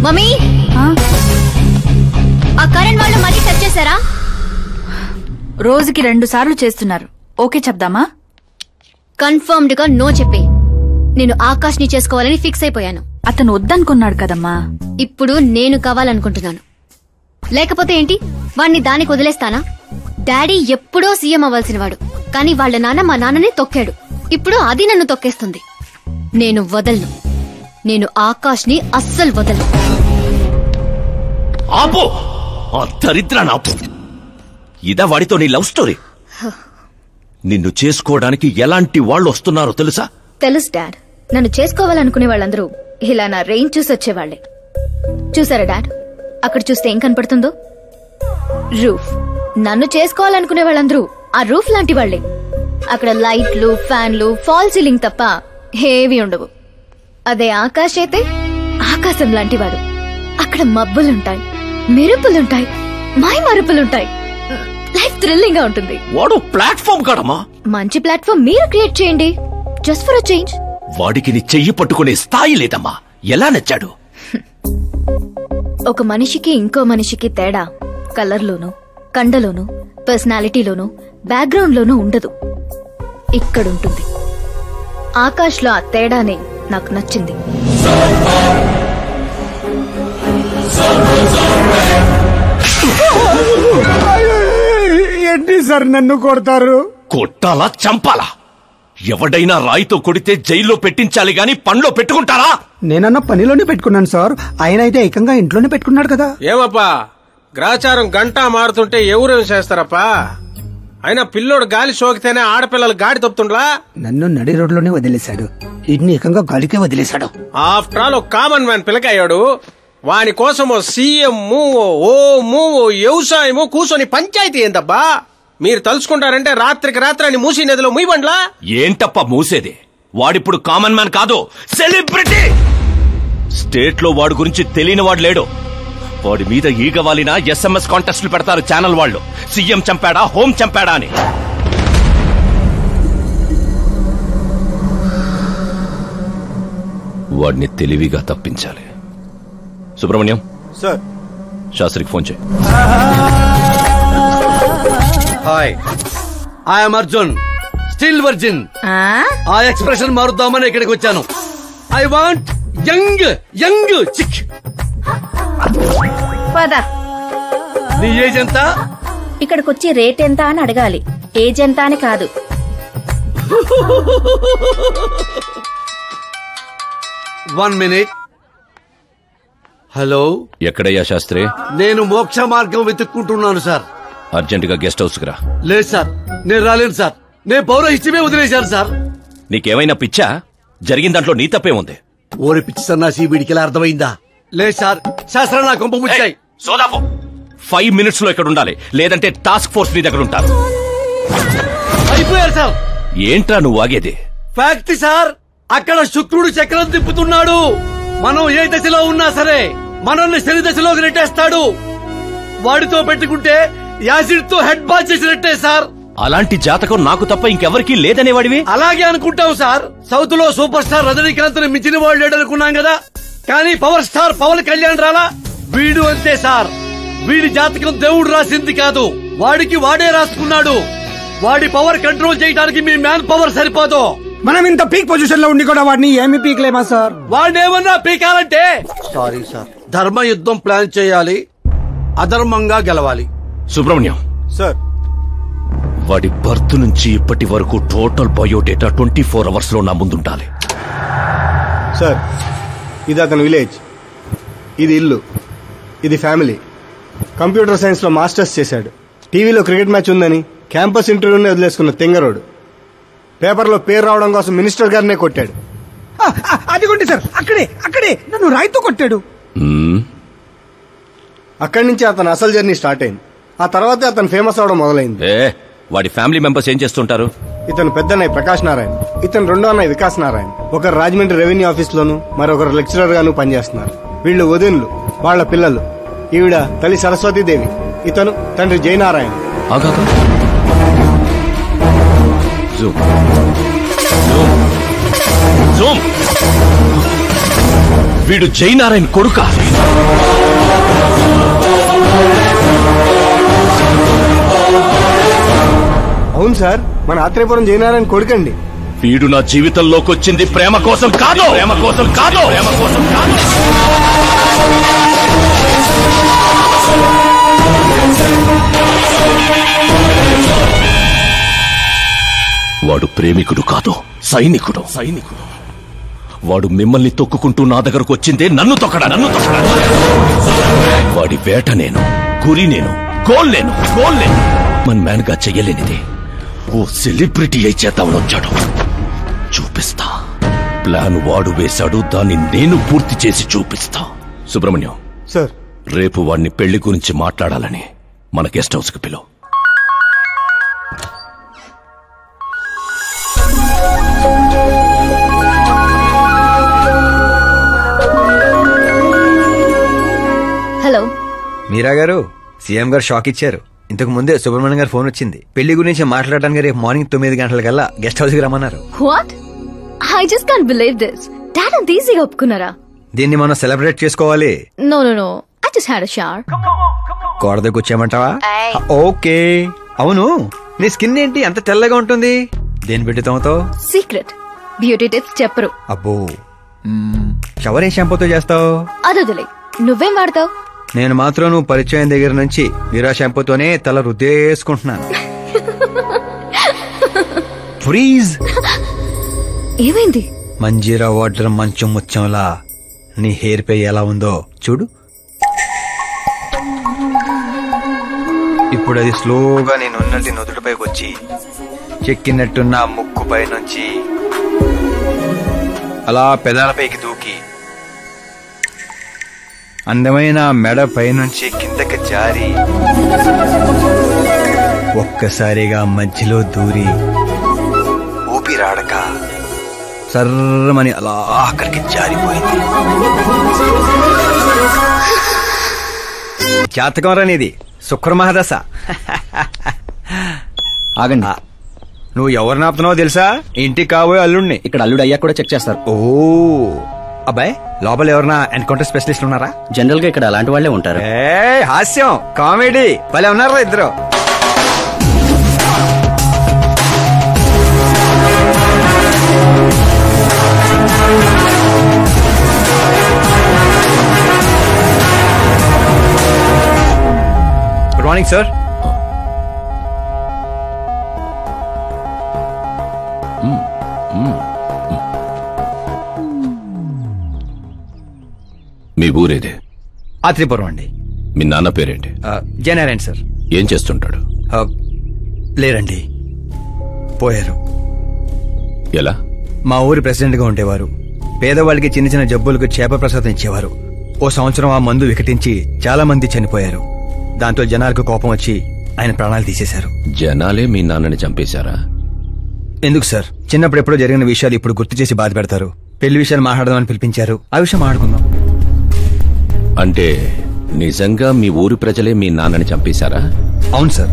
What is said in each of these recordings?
Mummy ఆ కరణ్ వాళ్ళు మళ్ళీ టచ్ చేశారా? రోజుకి 2 సార్లు చేస్తున్నారు. ఓకే చెప్దామా? కన్ఫర్మ్డ్ గా నో చెప్పే. నేను ఆకాష్ ని చేసుకోవాలని ఫిక్స్ అయిపోయాను. అతను వద్దనుకున్నాడు కదమ్మా. ఇప్పుడు నేను కావాలనుకుంటున్నాను. లేకపోతే ఏంటి, వాణ్ణి దానికి వదిలేస్తానా? డాడీ ఎప్పుడో సీఎం అవ్వాల్సిన వాడు, కానీ వాళ్ళ నాన్న మా నాన్నని తొక్కాడు. ఇప్పుడు అది నన్ను తొక్కేస్తుంది. నేను వదలను. నేను ఆకాష్ ని అస్సలు వదలను. ఆపో, ఆ దరిద్రాన్ని ఆపు. ఇదా వాడితో నీ లవ్ స్టోరీ? నిన్ను చేసుకోవడానికి ఎలాంటి వాళ్ళు వస్తున్నారో తెలుసా? తెలుసు డాడ్. నన్ను చేసుకోవాలనుకునే వాళ్ళందరూ ఇలా నా రేంజ్ చూసి వచ్చేవాళ్లే. చూసారా డాడ్, అక్కడ చూస్తే ఏం కనపడుతుందో? రూఫ్. నన్ను చేసుకోవాలనుకునే వాళ్ళందరూ ఆ రూఫ్ లాంటి వాళ్లే. అక్కడ లైట్లు, ఫ్యాన్లు, ఫాల్ సీలింగ్ తప్ప హేవీ ఉండవు. అదే ఆకాశ్ అయితే ఆకాశం లాంటివాడు. అక్కడ మబ్బులుంటాయి, మెరుపులుంటాయి, మాయ మరుపులుంటాయి. లైఫ్ థ్రిల్లింగ్ గా ఉంటుంది. వాడు ప్లాట్ఫామ్ కాడమ్మా. మంచి ప్లాట్ఫామ్ మీరు క్రియేట్ చేయండి, జస్ట్ ఫర్ అ చేంజ్. వాడికి నీ చెయ్యి పట్టుకునే స్థాయి లేదమ్మా. ఎలా నచ్చాడు? ఒక మనిషికి ఇంకో మనిషికి తేడా కలర్లోనూ, కండలోనూ, పర్సనాలిటీలోనూ, బ్యాక్గ్రౌండ్ లోనూ ఉండదు. ఇక్కడుంటుంది. ఆకాష్ లో ఆ తేడానే నాకు నచ్చింది. ఏంటి సార్ నన్ను కొడతారు? కొట్టాలా, చంపాలా? ఎవడైనా రాయితో కొడితే జైల్లో పెట్టించాలి గాని పనిలో పెట్టుకుంటారా? నేనన్న పనిలోనే పెట్టుకున్నాను సార్. ఆయన అయితే ఏకంగా ఇంట్లోనే పెట్టుకున్నాడు కదా. ఏమప్పా, గ్రాచారం గంట మారుతుంటే ఎవరేం చేస్తారప్పా? అయినా పిల్లోడు గాలి సోకితేనే ఆడపిల్లలు గాడి తప్పుతుండ్లా? నన్ను నడి రోడ్లోనే వదిలేశాడు, ఇన్ని ఏకంగా గాలికే వదిలేశాడు. ఆఫ్టర్ ఆల్ ఒక కామన్ మ్యాన్ పిల్లకయ్యాడు. వాని కోసమో సీఎం, వ్యవసాయము కూర్చొని పంచాయతీ ఏందబ్బా? మీరు తలుచుకుంటారంటే రాత్రికి రాత్రాన్ని మూసీ నదిలో ముయ్యబండ్లా? ఏంటప్ప మూసేది? వాడిప్పుడు కామన్ మ్యాన్ కాదు, సెలబ్రిటీ. స్టేట్ లో వాడి గురించి తెలియని వాడు లేడు. వాడి మీద ఈగవాలిన SMS కాంటెస్ట్లు పెడతారు ఛానల్ వాళ్ళు. సీఎం చంపాడా, హోం చంపాడా అని. వాడిని తెలివిగా తప్పించాలి. సుబ్రహ్మణ్యం సార్, శాస్త్రికి ఫోన్ చేయి. Hi, I'm Arjun, still virgin. ఆ ఎక్స్ప్రెషన్ మారుద్దామని ఇక్కడికి వచ్చాను. I want young young chick. నీ ఏజ్ ఎంత? ఇక్కడికొచ్చి రేట్ ఎంత అని అడగాలి, ఏజ్ ఎంత అని కాదు. One minute. హలో, ఎక్కడయ్యా శాస్త్రి? నేను మోక్ష మార్గం వెతుక్కుంటున్నాను సార్. అర్జెంట్ గా గెస్ట్ హౌస్ కు రా. లేదు సార్, నేను రాలేను సార్. నేను పౌరహిత్యమే వదిలేశాను సార్. నీకేమైనా పిచ్చా? జరిగిన దాంట్లో నీ తప్పే ఉంది. ఓరి పిచ్చి సన్నాసి, వీడికి ఇలా అర్థమైందా? లేదు సార్, శాస్త్రం నా కొంప ముచ్చాయి. సోదాపు 5 minutes లో ఇక్కడ ఉండాలి, లేదంటే టాస్క్ ఫోర్స్ నీ దగ్గర ఉంటారు. అయిపోయారు సార్. ఏంట్రా నువ్వు ఆగేది? ఫ్యాక్ట్ సార్, అక్కడ శుక్రుడు చక్రం తిప్పుతున్నాడు. మనం ఏ దశలో ఉన్నా సరే మనల్ని శని దశలోకి నెట్టేస్తాడు. వాడితో పెట్టుకుంటే యాసిడ్ తో హెడ్ బాత్ చేసినట్టే సార్. అలాంటి జాతకం నాకు తప్ప ఇంకెవరికీ లేదనేవాడివి? అలాగే అనుకుంటాం సార్. సౌత్ లో సూపర్ స్టార్ రజనీకాంత్ ని మించిన వాడు లేడనుకున్నాం కదా, కానీ పవర్ స్టార్ పవన్ కళ్యాణ్ రాలా? వీడు అంతే సార్. వీడి జాతకం దేవుడు రాసింది కాదు, వాడికి వాడే రాసుకున్నాడు. వాడి పవర్ కంట్రోల్ చేయడానికి మీ మ్యాన్ పవర్ సరిపోదు. మనం ఇంత పీక్ పొజిషన్ లో ఉండి కూడా వాడిని ఏమి పీక్లేమా సార్? వాడిని ఏమన్నా పీకాలంటే సారీ సార్, ధర్మ యుద్ధం ప్లాన్ చేయాలి, అధర్మంగా గెలవాలి. సుబ్రహ్మణ్యం సార్, వాడి బర్త్ నుంచి ఇప్పటి వరకు టోటల్ బయోడేటా 24 hours లో నా ముందుండాలి. సార్, ఇది అతని విలేజ్, ఇది ఇల్లు, ఇది ఫ్యామిలీ. కంప్యూటర్ సైన్స్ లో మాస్టర్స్ చేశాడు. టీవీలో క్రికెట్ మ్యాచ్ ఉందని క్యాంపస్ ఇంటర్వ్యూనే వదిలేసుకున్న తెంగరోడు. పేపర్లో పేరు రావడం కోసం మినిస్టర్ గారినే కొట్టాడు. అదిగోండి సార్, అక్కడే నన్ను రాయితో కొట్టాడు. అక్కడి నుంచి అతను అసలు జర్నీ స్టార్ట్ అయింది. ఆ తర్వాతే అతను ఫేమస్ అవడం మొదలైంది. వాడి ఫ్యామిలీ మెంబర్స్ ఏం చేస్తుంటారు? ఇతను పెద్దన్నయ్య ప్రకాష్ నారాయణ, ఇతను రెండో అన్నయ్య వికాస్ నారాయణ. ఒకరు రాజమండ్రి రెవెన్యూ ఆఫీస్ లోను, మరొకరు లెక్చరర్ గాను పనిచేస్తున్నారు. వీళ్ళు వదినులు, వాళ్ల పిల్లలు. ఈవిడ తల్లి సరస్వతీదేవి, ఇతను తండ్రి జయనారాయణ. జూమ్. వీడు జయనారాయణ కొడుక. అవును సార్, మన ఆత్రేయపురం జయనారాయణ కొడుకండి. వీడు నా జీవితంలోకి వచ్చింది ప్రేమ కోసం కాదు, ప్రేమ కోసం కాదు, ప్రేమ కోసం కాదు. వాడు ప్రేమికుడు కాదు, సైనికుడు. వాడు మిమ్మల్ని తొక్కుకుంటూ నా దగ్గరకు వచ్చిందే నన్ను తొక్కడా. వాడి వేట నేను, గురి నేను, గోల్ నేను. మన మ్యాన్ గా చెయ్యలేనిది ఓ సెలబ్రిటీ అయి చేద్దామని వచ్చాడు. చూపిస్తా. ప్లాన్ వాడు వేశాడు, దాన్ని నేను పూర్తి చేసి చూపిస్తా. సుబ్రహ్మణ్యం సార్, రేపు వాడిని పెళ్లి గురించి మాట్లాడాలని మన గెస్ట్ హౌస్ కి పిలువు. హలో మీరా గారు, సీఎం గారు షాక్ ఇచ్చారు. ఇంతకు ముందే సుబ్రహ్మణ్యం గారు ఫోన్ వచ్చింది. పెళ్లి గురించి మాట్లాడడానికి రేపు మార్నింగ్ 9 గంటలకల్లా గెస్ట్ హౌస్ కి రమ్మన్నారు. What? I just can't believe this. Dad అంత ఈజీగా ఒప్పుకున్నారా? దీన్ని మనం సెలబ్రేట్ చేసుకోవాలి. No I just had a shower. కోడ దగ్గర వచ్చామంటావా? ఓకే. అవును, నీ స్కిన్ ఏంటి అంత తెల్లగా ఉంటుంది? దేని పెట్టుతావుతో? సీక్రెట్ బ్యూటీ టిప్స్ చెప్పరు. అబ్బో, షవర్ ఏ షాంపూతో చేస్తావు? అదొదిలే, నువ్వేం వాడతావు? నేను మాత్రం నువ్వు పరిచయం దగ్గర నుంచి వీరా షాంపూతోనే తల రుద్దేసుకుంటున్నాను. ఫ్రీజ్. ఏమైంది? మంజీరా వాటర్ మంచం ముచ్చంలా నీ హెయిర్ పై ఎలా ఉందో చూడు. ఇప్పుడు అది స్లోగా నేను ఉన్నట్టు నుదుటిపైకి వచ్చి చెక్కినట్టున్న ముక్కుపై నుంచి అలా పెదాలపైకి దూకి అందమైన మెడ పైనుంచి కిందకి జారి ఒక్కసారిగా మధ్యలో దూరి ఊపిరాడక సర్రమని అలా అక్కడికి జారిపోయింది. జాతకం రానిది, శుక్రమహాదశ. ఆగండి, నువ్వు ఎవరు నాపుతున్నావో తెలుసా? ఇంటికి కాబోయే అల్లుడిని. ఇక్కడ అల్లుడు అయ్యా కూడా చెక్ చేస్తారు. ఓ అబ్బాయి, లోపల ఎవరన్నా ఎన్కౌంటర్ స్పెషలిస్ట్ ఉన్నారా? జనరల్ గా ఇక్కడ అలాంటి వాళ్లే ఉంటారు. హాస్యం, కామెడీ భలే ఉన్నారా ఇద్దరు? Good morning sir. మీ ఊరేదే? ఆత్రేయపురం అండి. మీ నాన్న పేరేంటి? జయనారాయణ సార్. ఏం చేస్తుంటాడు? లేరండి, పోయారు. ఎలా? మా ఊరి ప్రెసిడెంట్ గా ఉండేవారు. పేదవాళ్ళకి చిన్న చిన్న జబ్బులకు చేప ప్రసాదం ఇచ్చేవారు. ఓ సంవత్సరం ఆ మందు వికటించి చాలా మంది చనిపోయారు. దాంతో జనాలకు కోపం వచ్చి ఆయన ప్రాణాలు తీసేశారు. జనాలే మీ నాన్నని చంపేశారా? ఎందుకు సార్, చిన్నప్పుడు ఎప్పుడో జరిగిన విషయాలు ఇప్పుడు గుర్తు చేసి బాధ పెడతారు. పెళ్లి విషయాలు మాట్లాడదామని పిలిపించారు, ఆ విషయం మాట్లాడుకుందాం. అంటే నిజంగా మీ ఊరి ప్రజలే మీ నాన్నని చంపేశారా? అవును సార్.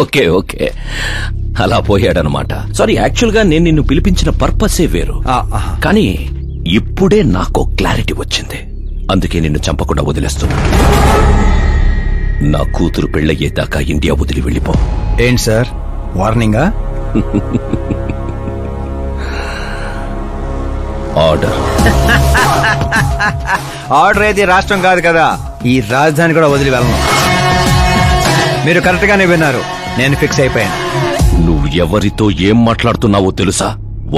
ఓకే ఓకే, అలా పోయాడనమాట. సారీ, యాక్చువల్ గా నేను నిన్ను పిలిపించిన పర్పసే వేరు. కానీ ఇప్పుడే నాకు క్లారిటీ వచ్చింది. అందుకే నిన్ను చంపకుండా వదిలేస్తున్నా. నా కూతురు పెళ్ళయ్యేదాకా ఇండియా వదిలి వెళ్ళిపో. ఏంటి సార్, వార్నింగా? ఆర్డర్. ఆర్డర్ అయితే రాష్ట్రం కాదు కదా, ఈ రాజధాని కూడా వదిలి వెళ్ళను. మీరు కరెక్ట్ గానే విన్నారు, నేను ఫిక్స్ అయిపోయాను. నువ్వు ఎవరితో ఏం మాట్లాడుతున్నావో తెలుసా?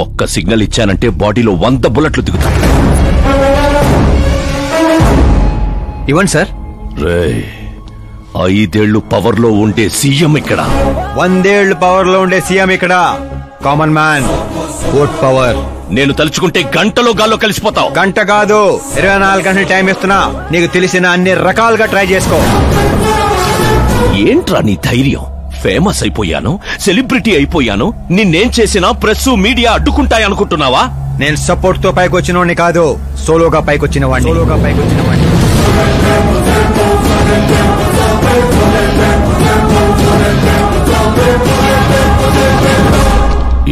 ఒక్క సిగ్నల్ ఇచ్చానంటే బాడీలో 100 బుల్లెట్లు దిగుతాయి. ఇవ్వండి సార్. రేయ్, 5 ఏళ్లు పవర్ లో ఉండే సీఎం ఇక్కడ. 100 ఏళ్లు పవర్ లో ఉండే సీఎం ఇక్కడ. Common man, vote power. నేను తలుచుకుంటే గంటలో గాల్లో కలిసిపోతావు. గంట కాదు, 24 గంటలు టైం ఇస్తున్నా. నీకు తెలిసిన అన్ని రకాలుగా ట్రై చేసుకో. ఏంట్రా నీ ధైర్యం? ఫేమస్ అయిపోయాను, సెలబ్రిటీ అయిపోయాను, నిన్నేం చేసినా ప్రెస్ మీడియా అడ్డుకుంటాయనుకుంటున్నావా? నేను సపోర్ట్ తో పైకి వచ్చిన వాడిని కాదు, సోలోగా పైకొచ్చిన వాడిని.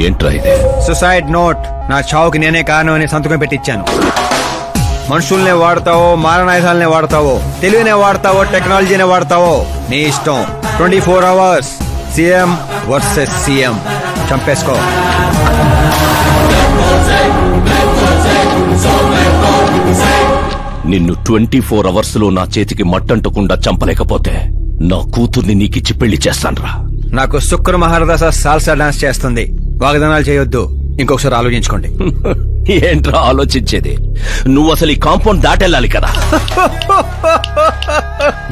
ఏంట్రా ఇదే? Suicide note. నా చావుకి నేనే కారణం అని సంతకం పెట్టించాను. మనుషుల్నే వాడతావో, మారణాయుధాలనే వాడతావో, తెలివినే వాడతావో, టెక్నాలజీనే వాడతావో నీ ఇష్టం. 24 hours సీఎం వర్సెస్ సీఎం. చంపేసుకో. నిన్ను 24 hours లో నా చేతికి మట్టంటకుండా చంపలేకపోతే నా కూతుర్ని నీకిచ్చి పెళ్లి చేస్తాన్రా. నాకు శుక్ర మహారదాస సాల్సా డాన్స్ చేస్తుంది. వాగ్దానాలు చేయొద్దు. ఇంకొకసారి ఆలోచించుకోండి. ఏంట్రా ఆలోచించేది? నువ్వు అసలు ఈ కాంపౌండ్ దాటెళ్ళాలి కదా.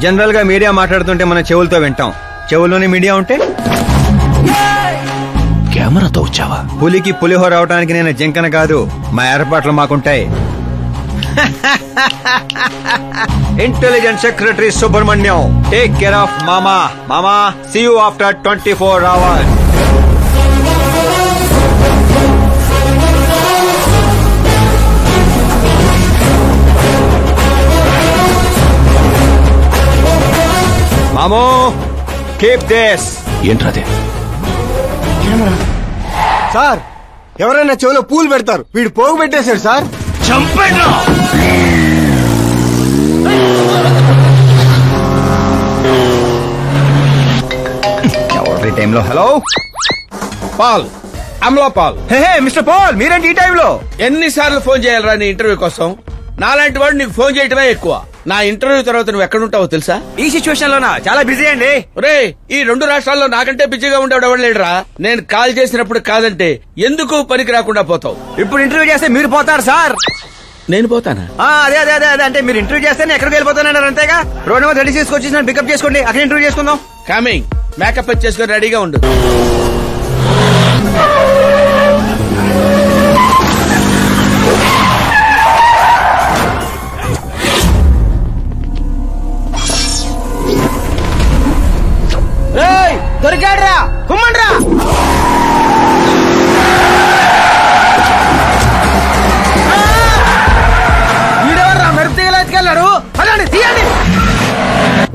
జనరల్ గా మీడియా మాట్లాడుతుంటే మన చెవులతో వింటాం. చెవుల్లోనే మీడియా ఉంటే కెమెరాతో వచ్చావా? పులికి పులిహోర అవటానికి నేను జింకన కాదు. మా ఏర్పాట్లు మాకుంటాయి. Intelligence secretary Subrahmanyam, take care of మామా. మామా, సీ యూ ఆఫ్టర్ 24 hours. మామో, కీప్ దిస్. ఏంట్రాదే? సార్, ఎవరైనా చెవిలో పూలు పెడతారు. వీడు పోగు పెట్టేశాడు సార్. చంపేనా? ఎవరి టైంలో? Hello Paul, Amala Paul. Hey mister Paul, మీరేంటి ఈ టైంలో? ఎన్నిసార్లు ఫోన్ చేయాలరా నీ ఇంటర్వ్యూ కోసం? నాలాంటి వాడు నీకు ఫోన్ చేయటమే ఎక్కువ. నా ఇంటర్వ్యూ తర్వాత నువ్వు ఎక్కడుంటావో తెలుసా? ఈ సిచ్యువేషన్ లోనా? చాలా బిజీ అండి. రే, ఈ 2 రాష్ట్రాల్లో నాకంటే బిజీగా ఉండేవాడు ఎవడు లేడురా. నేను కాల్ చేసినప్పుడు కాదంటే ఎందుకు పనికి రాకుండా పోతావు? ఇప్పుడు ఇంటర్వ్యూ చేస్తే మీరు పోతారు సార్. నేను పోతానా? అదే అదే అదే అదే అంటే మీరు ఇంటర్వ్యూ చేస్తే ఎక్కడికి వెళ్ళిపోతానన్నారు అంతేగా. రోడ్ నెంబర్ 36 వచ్చి నన్ను పికప్ చేసుకోండి. అక్కడ ఇంటర్వ్యూ చేసుకుందాం. కమింగ్. మేకప్ చేసుకుని రెడీగా ఉండు. దొరికాడ్రా, కుమ్మండ్రా. వీడెవర్రా మెరుపు తీగలు ఎత్తుకెళ్ళాడు? అదండి, తీయండి.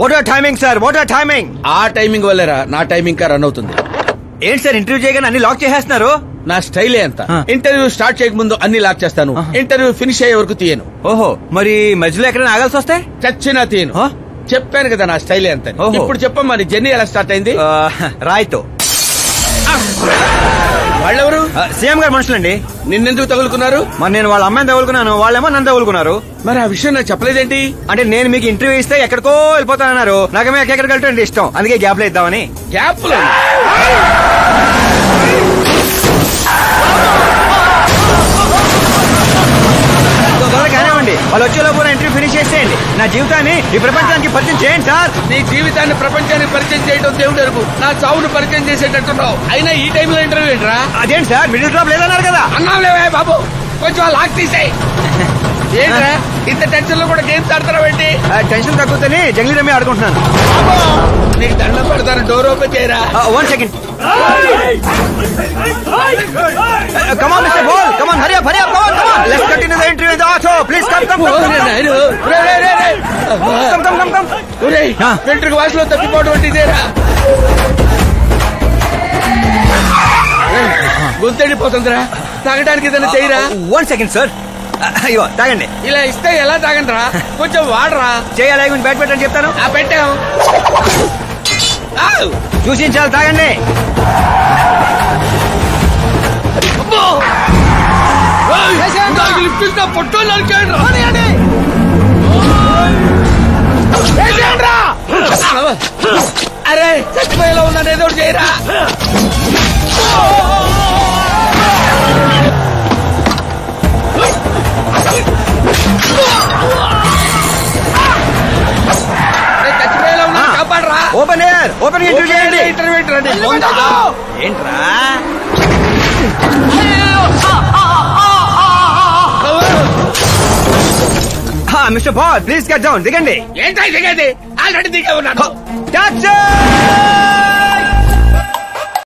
What are timing sir? What are timing? ఆ టైమింగ్ వల్లేరా నా టైమింగ్ కా రన్ అవుతుంది. ఏంటి సార్ ఇంటర్వ్యూ చేయగానే అన్ని లాక్ చేసేస్తున్నారు? నా స్టైలే అంత. ఇంటర్వ్యూ స్టార్ట్ చేయక ముందు అన్ని లాక్ చేస్తాను. ఇంటర్వ్యూ ఫినిష్ అయ్యే వరకు తీయను. ఓహో, మరి మధ్యలో ఎక్కడైనా ఆగాల్సి వస్తే? చచ్చినా తీయను. చెప్పాను కదా నా స్టైలే అంత. ఇప్పుడు చెప్పమ్మా, నీ జర్నీ ఎలా స్టార్ట్ అయింది? రాయ్తో. వాళ్ళెవరు? సీఎం గారు మనుషులండి. నిన్నెందుకు తగులుకున్నారు? మరి నేను వాళ్ళ అమ్మాయిని తగులుకున్నాను, వాళ్ళేమో నన్ను తగులుకున్నారు. మరి ఆ విషయం నాకు చెప్పలేదేంటి? అంటే నేను మీకు ఇంటర్వ్యూ ఇస్తే ఎక్కడికో వెళ్ళిపోతానన్నారు. నాకేమో ఎక్కడికి వెళ్ళటం ఇష్టం, అందుకే గ్యాప్ లో ఇద్దామని. గ్యాప్ లో కానివ్వండి, వాళ్ళు వచ్చేలోపు ఇంటర్వ్యూ ఫినిష్ చేసేయండి. నా జీవితాన్ని ఈ ప్రపంచానికి పరిచయం చేయండి సార్. నీ జీవితాన్ని ప్రపంచానికి పరిచయం చేయడం దేవుడు వరకు, నా చావును పరిచయం చేసేటట్టున్నావు. అయినా ఈ టైంలో ఇంటర్వ్యూ ఏంట్రా? అదేంటి సార్, మిడిల్ డ్రాప్ లేదన్నారు కదా? అన్నావులేవే బాబు, కొంచెం లాక్ తీసేయి. ఏంట్రా ఇంత టెన్షన్ లో కూడా గేమ్స్ ఆడతారా? టెన్షన్ తగ్గుతుంది, జంగ్లీ రమ్మి ఆడుకుంటున్నాను. నీకు దండం పెడతాను, డోర్ ఓపెన్ చేయరా. 1 second. Come on, Mr. Ball. Come on, hurry up, come on. Let's continue the interview in the auto. Please come. వెంట్రుక వాసులో తప్పిపోవడం అంటే ఇదేరా? గొంతెడిపోతుందిరా, తాగడానికి ఏదైనా చేయరా? 1 second, sir. అయ్యో, తాగండి. ఇలా ఇస్తే ఎలా తాగండిరా? కొంచెం వాడరా. చేయాలి, కొంచెం బ్యాట్ పెట్టని చెప్తాను. పెట్టాం. చూసించాలి, తాగండి. అరే చచ్చిపోయేలా ఉన్నాను, ఏదో చేయరా. చచ్చిపోయేలా ఉన్నా, కాపాడరా. ఓపెన్ ఎయిర్, ఓపెన్ ఇంటర్వ్యూ చేయండి. ఇంటర్వ్యూ ఏంట్రా? Mister ball, please get down. దిగండి. ఏంటో దిగేది? ఆల్రెడీ దిగే ఉన్నాను. టాక్సీ!